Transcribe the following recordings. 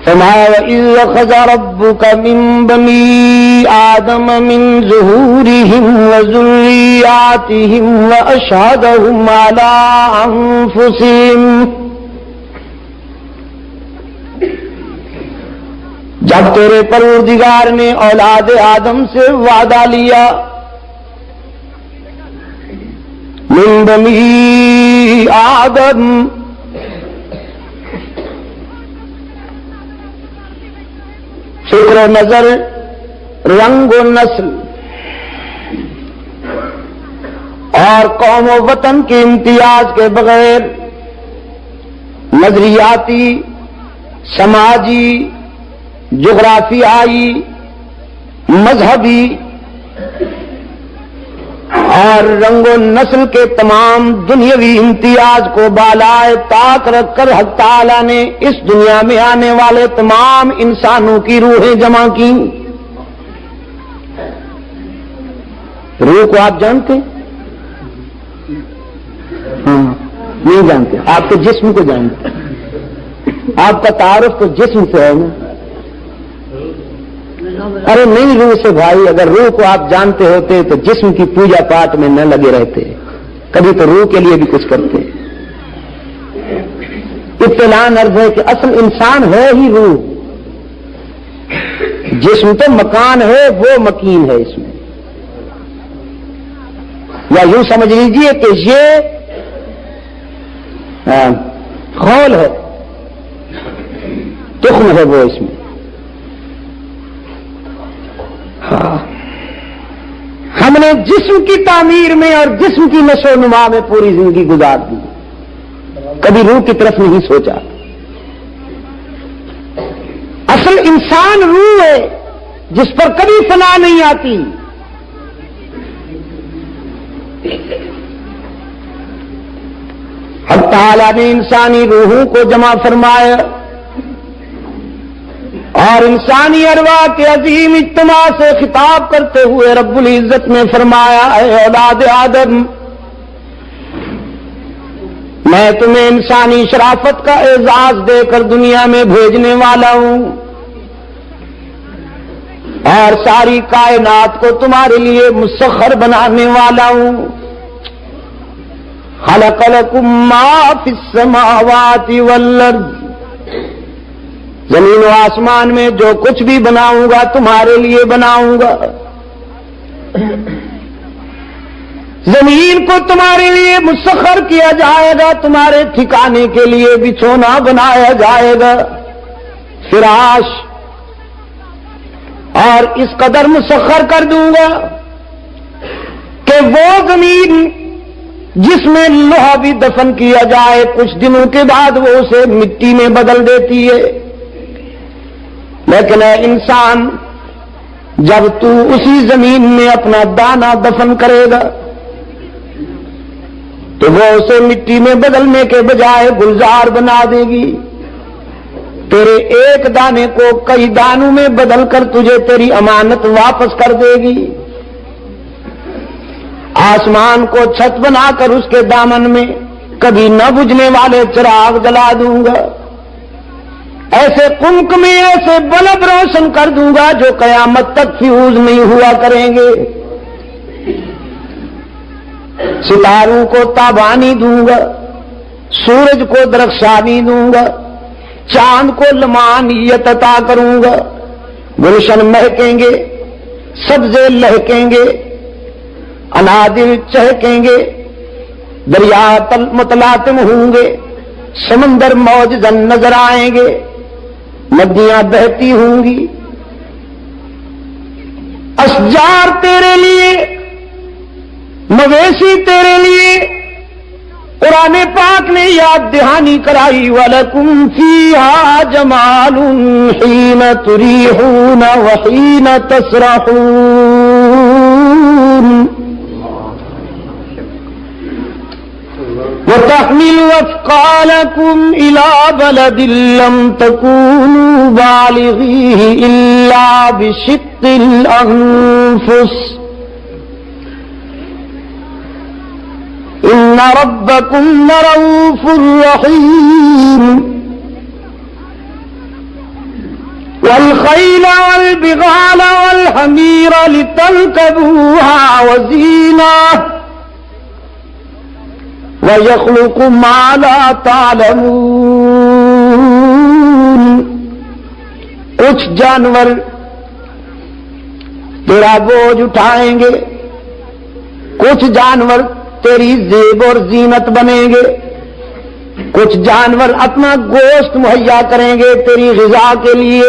فرمایا وَإِذْ أَخَذَ رَبُّكَ مِن بَنِي آدَمَ مِن ظُهُورِهِمْ وَذُرِّيَّاتِهِمْ وَأَشْهَدَهُمْ عَلَىٰ أَنفُسِهِمْ، جب تیرے پروردگار نے اولاد آدم سے وعدہ لیا، من بنی آدم، فکر و نظر، رنگ و نسل اور قوم و وطن کے امتیاز کے بغیر نظریاتی، سماجی، جغرافیائی، مذہبی اور رنگ و نسل کے تمام دنیاوی امتیاز کو بالائے طاق رکھ کر حق تعالی نے اس دنیا میں آنے والے تمام انسانوں کی روحیں جمع کی۔ روح کو آپ جانتے ہیں؟ ہاں، نہیں جانتے، آپ کے جسم کو جانتے ہیں۔ آپ کا تعارف تو جسم سے ہے نا۔ ارے نہیں روح سے بھائی، اگر روح کو آپ جانتے ہوتے تو جسم کی پوجا پاٹ میں نہ لگے رہتے، کبھی تو روح کے لیے بھی کچھ کرتے۔ اطلاع عرض ہے کہ اصل انسان ہے ہی روح، جسم تو مکان ہے، وہ مکین ہے اس میں، یا یوں سمجھ لیجئے کہ یہ خول ہے، تخم ہے وہ اس میں۔ ہم نے جسم کی تعمیر میں اور جسم کی نشو و نما میں پوری زندگی گزار دی، کبھی روح کی طرف نہیں سوچا۔ اصل انسان روح ہے جس پر کبھی فنا نہیں آتی۔ حق تعالی نے انسانی روحوں کو جمع فرمایا اور انسانی ارواح کے عظیم اجتماع سے خطاب کرتے ہوئے رب العزت نے فرمایا، اے اولاد آدم، میں تمہیں انسانی شرافت کا اعزاز دے کر دنیا میں بھیجنے والا ہوں اور ساری کائنات کو تمہارے لیے مسخر بنانے والا ہوں۔ خلق لکم ما فی السماوات والارض، زمین و آسمان میں جو کچھ بھی بناؤں گا تمہارے لیے بناؤں گا۔ زمین کو تمہارے لیے مسخر کیا جائے گا، تمہارے ٹھکانے کے لیے بچھونا بنایا جائے گا، فراش، اور اس قدر مسخر کر دوں گا کہ وہ زمین جس میں لوہا بھی دفن کیا جائے کچھ دنوں کے بعد وہ اسے مٹی میں بدل دیتی ہے۔ لیکن اے انسان، جب تو اسی زمین میں اپنا دانہ دفن کرے گا تو وہ اسے مٹی میں بدلنے کے بجائے گلزار بنا دے گی، تیرے ایک دانے کو کئی دانوں میں بدل کر تجھے تیری امانت واپس کر دے گی۔ آسمان کو چھت بنا کر اس کے دامن میں کبھی نہ بجھنے والے چراغ جلا دوں گا، ایسے قمق میں ایسے بلب روشن کر دوں گا جو قیامت تک فیوز نہیں ہوا کریں گے۔ ستاروں کو تابانی دوں گا، سورج کو درخشانی دوں گا، چاند کو لمعانیت عطا کروں گا، گلشن مہکیں گے، سبزے لہکیں گے، انادر چہکیں گے، دریا متلاطم ہوں گے، سمندر موج زن نظر آئیں گے، ندیاں بہتی ہوں گی، اشجار تیرے لیے، مویشی تیرے لیے۔ قرآن پاک نے یاد دہانی کرائی، وَلَكُمْ فِيهَا جَمَالٌ حِينَ تُرِيحُونَ وَحِينَ تَسْرَحُونَ وَتَحْمِلُ أَثْقَالَكُمْ إِلَى بَلَدٍ لَّمْ تَكُونُوا بَالِغِيهِ إِلَّا بِشِقِّ الْأَنفُسِ إِنَّ رَبَّكُمْ لَرَءُوفٌ رَحِيمٌ۔ والخيل والبغال والحمير لتركبوها وزينة ويخلق ما لا تعلمون. کچھ جانور تیرا بوجھ اٹھائیں گے، کچھ جانور تیری زیب اور زینت بنیں گے، کچھ جانور اپنا گوشت مہیا کریں گے تیری غذا کے لیے،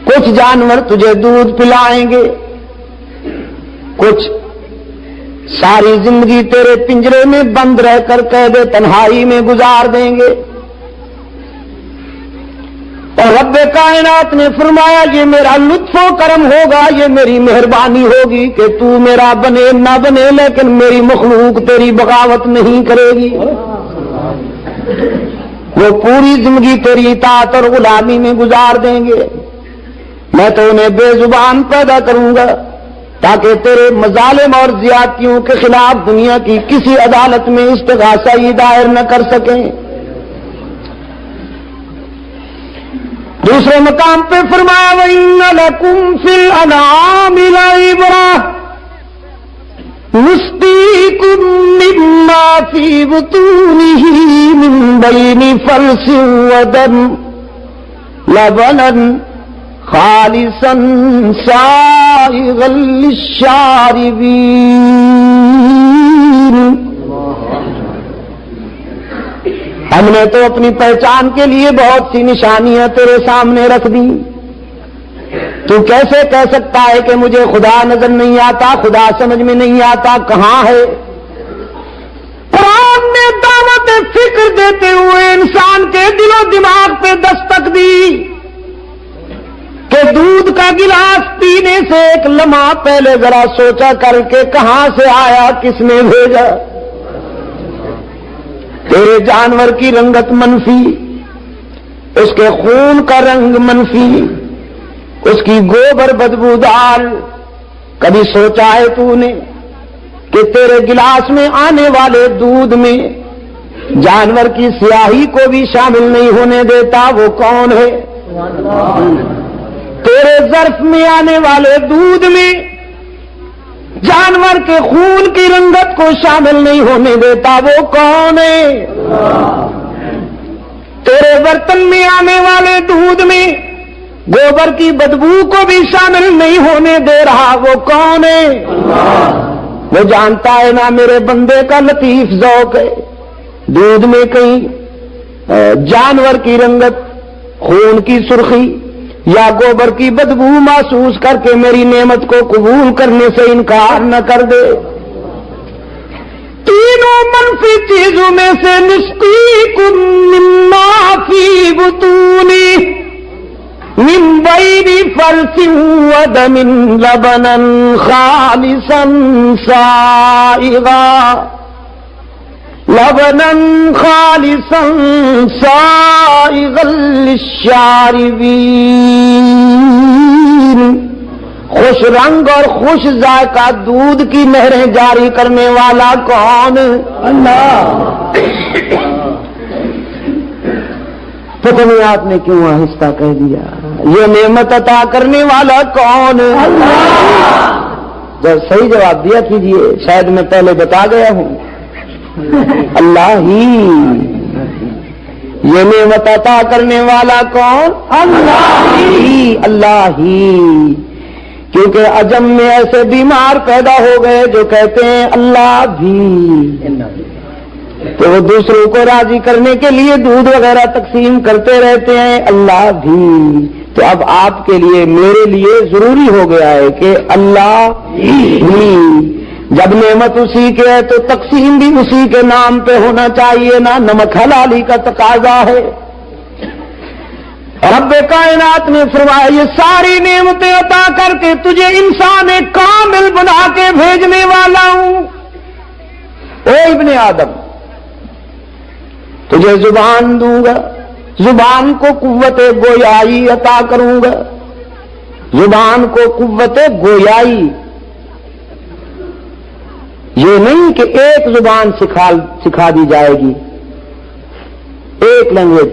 کچھ جانور تجھے دودھ پلائیں گے، کچھ ساری زندگی تیرے پنجرے میں بند رہ کر قید تنہائی میں گزار دیں گے. اور رب کائنات نے فرمایا یہ میرا لطف و کرم ہوگا، یہ میری مہربانی ہوگی کہ تو میرا بنے نہ بنے، لیکن میری مخلوق تیری بغاوت نہیں کرے گی. وہ پوری زندگی تیری اطاعت اور غلامی میں گزار دیں گے. میں تو انہیں بے زبان پیدا کروں گا تاکہ تیرے مظالم اور زیادتیوں کے خلاف دنیا کی کسی عدالت میں استغاثہ ہی دائر نہ کر سکیں. دوسرے مقام پہ فرمایا وَإِنَّ لَكُمْ فِي الْأَنْعَامِ لَعِبْرَةً نُسْقِيكُم مِّمَّا فِي بُطُونِهِ مِن بَيْنِ فَرْثٍ وَدَمٍ لَبَنًا خَالِصًا سَائِغًا لِّلشَّارِبِينَ. ہم نے تو اپنی پہچان کے لیے بہت سی نشانیاں تیرے سامنے رکھ دی. تو کیسے کہہ سکتا ہے کہ مجھے خدا نظر نہیں آتا، خدا سمجھ میں نہیں آتا؟ کہاں ہے؟ قرآن نے دعوت فکر دیتے ہوئے انسان کے دل و دماغ پہ دستک دی کہ دودھ کا گلاس پینے سے ایک لمحہ پہلے ذرا سوچا کر کے کہاں سے آیا، کس نے بھیجا؟ تیرے جانور کی رنگت منفی، اس کے خون کا رنگ منفی، اس کی گوبر بدبودار. کبھی سوچا ہے تو نے کہ تیرے گلاس میں آنے والے دودھ میں جانور کی سیاہی کو بھی شامل نہیں ہونے دیتا؟ وہ کون ہے؟ تیرے ظرف میں آنے والے دودھ میں جانور کے خون کی رنگت کو شامل نہیں ہونے دیتا؟ وہ کون ہے؟ تیرے برتن میں آنے والے دودھ میں گوبر کی بدبو کو بھی شامل نہیں ہونے دے رہا؟ وہ کون ہے؟ وہ جانتا ہے نا میرے بندے کا لطیف ذوق ہے. دودھ میں کہیں جانور کی رنگت، خون کی سرخی یا گوبر کی بدبو محسوس کر کے میری نعمت کو قبول کرنے سے انکار نہ کر دے. تینوں منفی چیزوں میں سے نسقیکم مما فی بطونی من بین فرث ودم لبنا خالصا سائغا لبنا خالصا سائغا للشاربین. خوش رنگ اور خوش ذائقہ دودھ کی نہریں جاری کرنے والا کون؟ اللہ. پتہ نہیں آپ نے کیوں آہستہ کہہ دیا؟ یہ نعمت عطا کرنے والا کون؟ اللہ. جب صحیح جواب دیا کیجئے، شاید میں پہلے بتا گیا ہوں. اللہ ہی. یہ نعمت عطا کرنے والا کون؟ اللہ ہی. اللہ ہی. کیونکہ عجم میں ایسے بیمار پیدا ہو گئے جو کہتے ہیں اللہ بھی، تو وہ دوسروں کو راضی کرنے کے لیے دودھ وغیرہ تقسیم کرتے رہتے ہیں اللہ بھی. تو اب آپ کے لیے میرے لیے ضروری ہو گیا ہے کہ اللہ بھی. جب نعمت اسی کے ہے تو تقسیم بھی اسی کے نام پہ ہونا چاہیے نا. نمک حلالی کا تقاضا ہے. رب کائنات نے فرمایا یہ ساری نعمتیں عطا کر کے تجھے انسان کامل بنا کے بھیجنے والا ہوں. اے ابن آدم، تجھے زبان دوں گا، زبان کو قوت گویائی عطا کروں گا. زبان کو قوت گویائی، یہ نہیں کہ ایک زبان سکھا دی جائے گی، ایک لینگویج.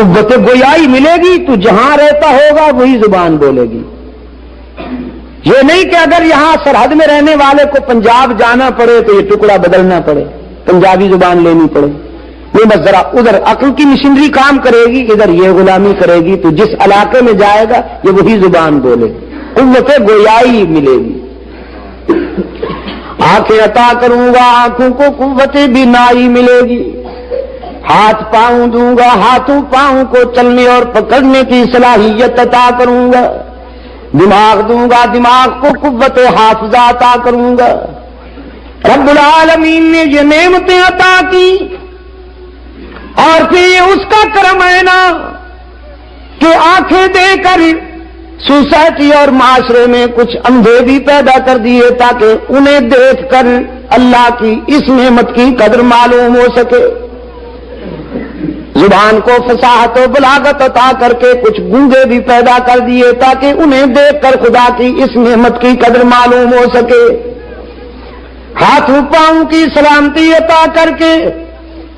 قوت گویائی ملے گی، تو جہاں رہتا ہوگا وہی زبان بولے گی. یہ نہیں کہ اگر یہاں سرحد میں رہنے والے کو پنجاب جانا پڑے تو یہ ٹکڑا بدلنا پڑے، پنجابی زبان لینی پڑے. یہ بس ذرا ادھر عقل کی مشینری کام کرے گی، ادھر یہ غلامی کرے گی، تو جس علاقے میں جائے گا یہ وہی زبان بولے گی. قوت گویائی ملے گی. آنکھیں عطا کروں گا، آنکھوں کو قوت بینائی ملے گی. ہاتھ پاؤں دوں گا، ہاتھوں پاؤں کو چلنے اور پکڑنے کی صلاحیت عطا کروں گا. دماغ دوں گا، دماغ کو قوت حافظہ عطا کروں گا. رب العالمین نے یہ نعمتیں عطا کی، اور پھر یہ اس کا کرم ہے نا کہ آنکھیں دے کر سوسائٹی اور معاشرے میں کچھ اندھے بھی پیدا کر دیے تاکہ انہیں دیکھ کر اللہ کی اس نعمت کی قدر معلوم ہو سکے. زبان کو فصاحت و بلاغت عطا کر کے کچھ گونگے بھی پیدا کر دیے تاکہ انہیں دیکھ کر خدا کی اس نعمت کی قدر معلوم ہو سکے. ہاتھوں پاؤں کی سلامتی عطا کر کے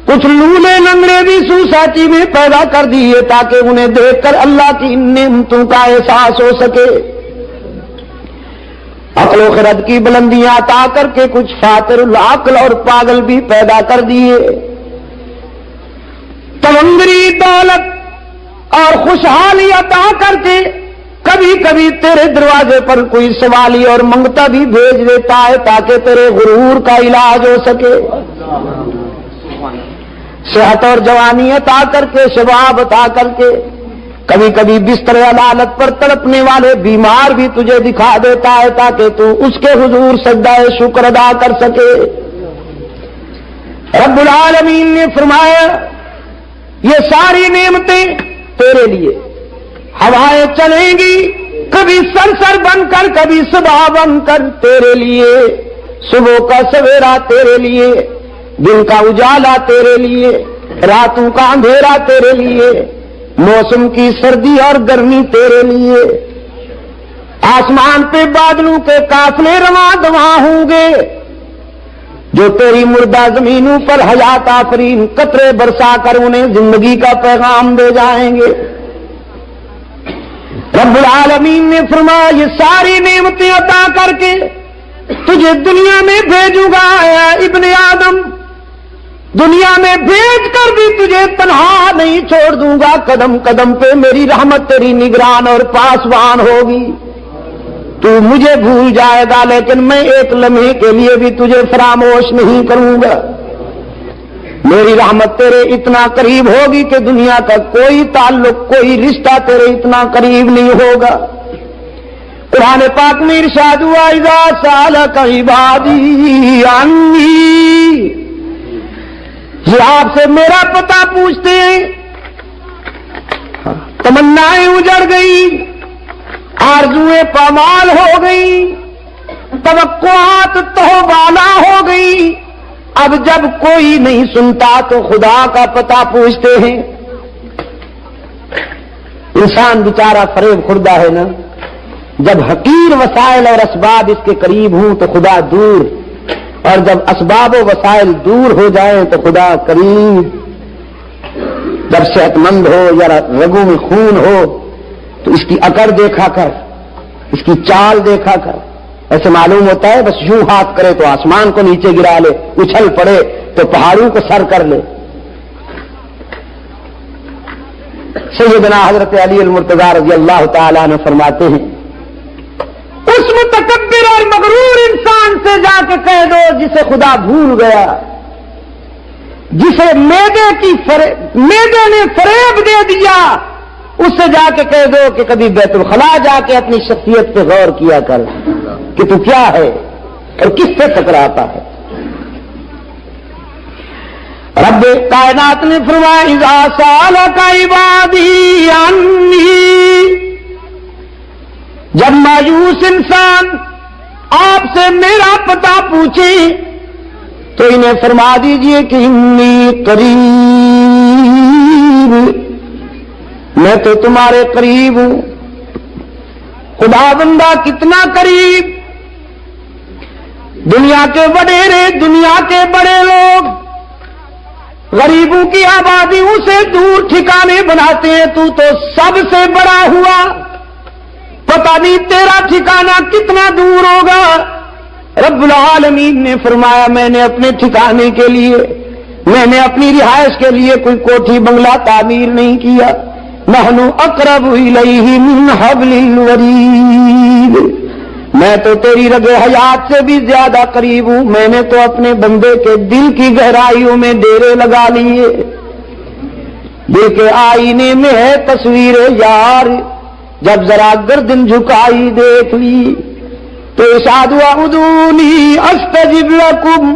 کچھ لولے لنگڑے بھی سوسائٹی میں پیدا کر دیے تاکہ انہیں دیکھ کر اللہ کی نعمتوں کا احساس ہو سکے. عقل و خرد کی بلندیاں عطا کر کے کچھ فاتر العقل اور پاگل بھی پیدا کر دیے. تمنگری دولت اور خوشحالی عطا کر کے کبھی کبھی تیرے دروازے پر کوئی سوالی اور منگتا بھی بھیج دیتا ہے تاکہ تیرے غرور کا علاج ہو سکے. صحت اور جوانی عطا کر کے، شباب عطا کر کے کبھی کبھی بستر عدالت پر تڑپنے والے بیمار بھی تجھے دکھا دیتا ہے تاکہ تو اس کے حضور سجدہ شکر ادا کر سکے. رب العالمین نے فرمایا یہ ساری نعمتیں تیرے لیے. ہوائیں چلیں گی کبھی سر بن کر، کبھی صبح بن کر تیرے لیے. صبح کا سویرا تیرے لیے، دن کا اجالا تیرے لیے، راتوں کا اندھیرا تیرے لیے، موسم کی سردی اور گرمی تیرے لیے. آسمان پہ بادلوں کے قافلے رواں دواں ہوں گے جو تیری مردہ زمینوں پر حیات آفرین قطرے برسا کر انہیں زندگی کا پیغام دے جائیں گے. رب العالمین نے فرمایا یہ ساری نعمتیں عطا کر کے تجھے دنیا میں بھیجوں گا اے ابن آدم. دنیا میں بھیج کر بھی تجھے تنہا نہیں چھوڑ دوں گا. قدم قدم پہ میری رحمت تیری نگران اور پاسبان ہوگی. تو مجھے بھول جائے گا لیکن میں ایک لمحے کے لیے بھی تجھے فراموش نہیں کروں گا. میری رحمت تیرے اتنا قریب ہوگی کہ دنیا کا کوئی تعلق، کوئی رشتہ تیرے اتنا قریب نہیں ہوگا. قرآن پاک میں ارشاد ہوا اذا سالک عبادی عنی، یہ آپ سے میرا پتہ پوچھتے ہیں، تمنائیں اجڑ گئی، آرزویں پامال ہو گئی، توقعات تہوالا ہو گئی. اب جب کوئی نہیں سنتا تو خدا کا پتہ پوچھتے ہیں. انسان بیچارہ فریب خوردہ ہے نا. جب حقیر وسائل اور اسباب اس کے قریب ہوں تو خدا دور، اور جب اسباب و وسائل دور ہو جائیں تو خدا قریب. جب صحت مند ہو یا رگوں میں خون ہو تو اس کی اکڑ دیکھا کر، اس کی چال دیکھا کر. ایسے معلوم ہوتا ہے بس یوں ہاتھ کرے تو آسمان کو نیچے گرا لے، اچھل پڑے تو پہاڑوں کو سر کر لے. سیدنا حضرت علی المرتضی رضی اللہ تعالیٰ عنہ فرماتے ہیں اس متکبر اور مغرور انسان سے جا کے کہہ دو جسے خدا بھول گیا، جسے میدے نے فریب دے دیا، اس سے جا کے کہہ دو کہ کبھی بیت الخلا جا کے اپنی شخصیت پہ غور کیا کر کہ تو کیا ہے اور کس سے ٹکراتا ہے. رب کائنات نے فرمایا اذا سالک عبادی عنی، جب مایوس انسان آپ سے میرا پتہ پوچھے تو انہیں فرما دیجئے کہ انی قریب، میں تو تمہارے قریب ہوں. خدا بندہ کتنا قریب. دنیا کے وڈیرے، دنیا کے بڑے لوگ غریبوں کی آبادیوں سے دور ٹھکانے بناتے ہیں، تو سب سے بڑا ہوا، پتہ نہیں تیرا ٹھکانہ کتنا دور ہوگا۔ رب العالمین نے فرمایا میں نے اپنے ٹھکانے کے لیے، میں نے اپنی رہائش کے لیے کوئی کوٹھی بنگلہ تعمیر نہیں کیا۔ نحن اقرب الیہ من حبل الورید، میں تو تیری رگ حیات سے بھی زیادہ قریب ہوں۔ میں نے تو اپنے بندے کے دل کی گہرائیوں میں ڈیرے لگا لیے۔ دل کے آئینے میں ہے تصویر یار، جب ذرا گردن جھکائی دیکھ لی تو ارشاد ہوا ادعونی استجب لکم،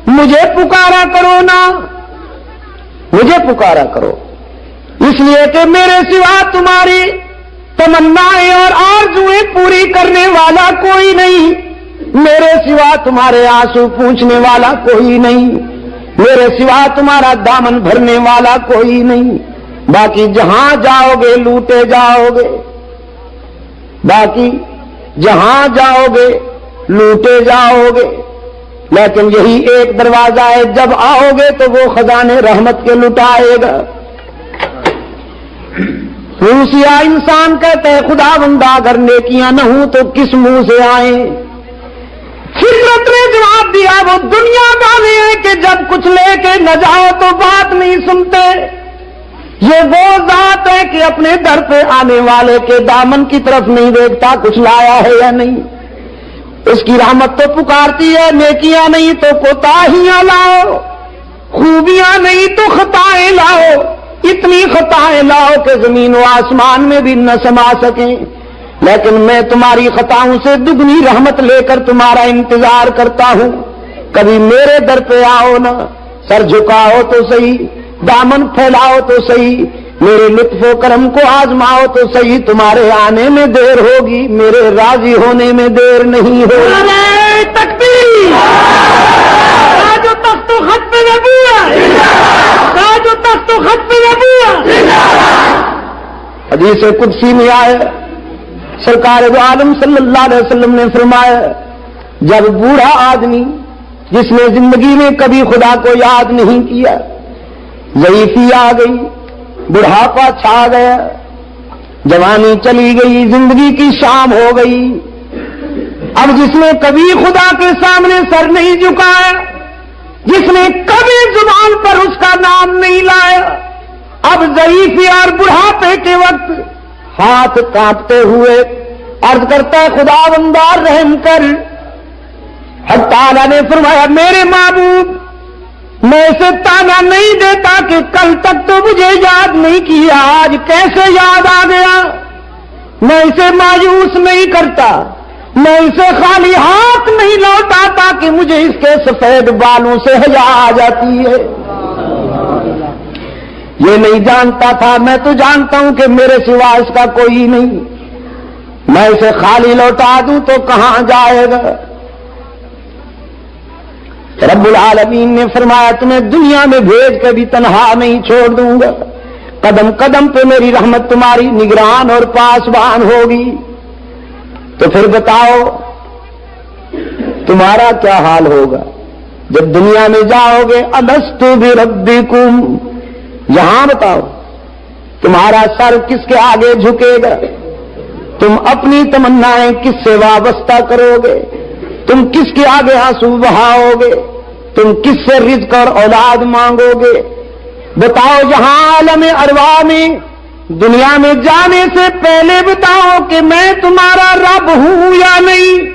مجھے پکارا کرو نا، مجھے پکارا کرو، اس لیے کہ میرے سوا تمہاری تمنائیں اور آرزویں پوری کرنے والا کوئی نہیں، میرے سوا تمہارے آنسو پوچھنے والا کوئی نہیں، میرے سوا تمہارا دامن بھرنے والا کوئی نہیں۔ باقی جہاں جاؤ گے لوٹے جاؤ گے، باقی جہاں جاؤ گے لوٹے جاؤ گے، لیکن یہی ایک دروازہ ہے، جب آؤ گے تو وہ خزانے رحمت کے لٹائے گا۔ روسیا انسان کہتا ہے خدا بندہ اگر نیکیاں نہ ہوں تو کس منہ سے آئیں؟ فطرت نے جواب دیا وہ دنیا والے ہیں کہ جب کچھ لے کے نہ جاؤ تو بات نہیں سنتے، یہ وہ ذات ہے کہ اپنے در پہ آنے والے کے دامن کی طرف نہیں دیکھتا کچھ لایا ہے یا نہیں۔ اس کی رحمت تو پکارتی ہے، نیکیاں نہیں تو کوتاہیاں لاؤ، خوبیاں نہیں تو خطائیں لاؤ، اتنی خطائیں لاؤ کہ زمین و آسمان میں بھی نہ سما سکیں، لیکن میں تمہاری خطاؤں سے دگنی رحمت لے کر تمہارا انتظار کرتا ہوں۔ کبھی میرے در پہ آؤ نا، سر جھکاؤ تو صحیح، دامن پھیلاؤ تو صحیح، میرے لطف و کرم کو آزماؤ تو صحیح، تمہارے آنے میں دیر ہوگی، میرے راضی ہونے میں دیر نہیں ہوگی۔ تکبیر! تاج و تخت و خط پہ نبوت، تاج و تخت و خط پہ نبوت۔ حدیث قدسی میں آئے سرکار دو عالم صلی اللہ علیہ وسلم نے فرمایا جب بوڑھا آدمی جس نے زندگی میں کبھی خدا کو یاد نہیں کیا، ضعیفی آ گئی، بڑھاپا چھا گیا، جوانی چلی گئی، زندگی کی شام ہو گئی، اب جس نے کبھی خدا کے سامنے سر نہیں جھکایا، جس نے کبھی زبان پر اس کا نام نہیں لایا، اب ضعیفی اور بڑھاپے کے وقت ہاتھ کانپتے ہوئے عرض کرتا ہے خدا بندہ رحم کر۔ حق تعالیٰ نے فرمایا میرے معبود میں اسے تانا نہیں دیتا کہ کل تک تو مجھے یاد نہیں کیا، آج کیسے یاد آ گیا؟ میں اسے مایوس نہیں کرتا، میں اسے خالی ہاتھ نہیں لوٹاتا کہ مجھے اس کے سفید بالوں سے حیا آ جاتی ہے۔ یہ نہیں جانتا تھا، میں تو جانتا ہوں کہ میرے سوا اس کا کوئی نہیں، میں اسے خالی لوٹا دوں تو کہاں جائے گا؟ رب العالمین نے فرمایا تمہیں دنیا میں بھیج کے بھی تنہا نہیں چھوڑ دوں گا، قدم قدم پہ میری رحمت تمہاری نگران اور پاسبان ہوگی۔ تو پھر بتاؤ تمہارا کیا حال ہوگا جب دنیا میں جاؤ گے؟ الست بربکم، یہاں بتاؤ تمہارا سر کس کے آگے جھکے گا؟ تم اپنی تمنائیں کس سے وابستہ کرو گے؟ تم کس کے آگے آنسو بہاؤ گے؟ تم کس سے رزق اور اولاد مانگو گے؟ بتاؤ یہاں عالم ارواح میں دنیا میں جانے سے پہلے بتاؤ کہ میں تمہارا رب ہوں یا نہیں؟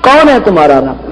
کون ہے تمہارا رب؟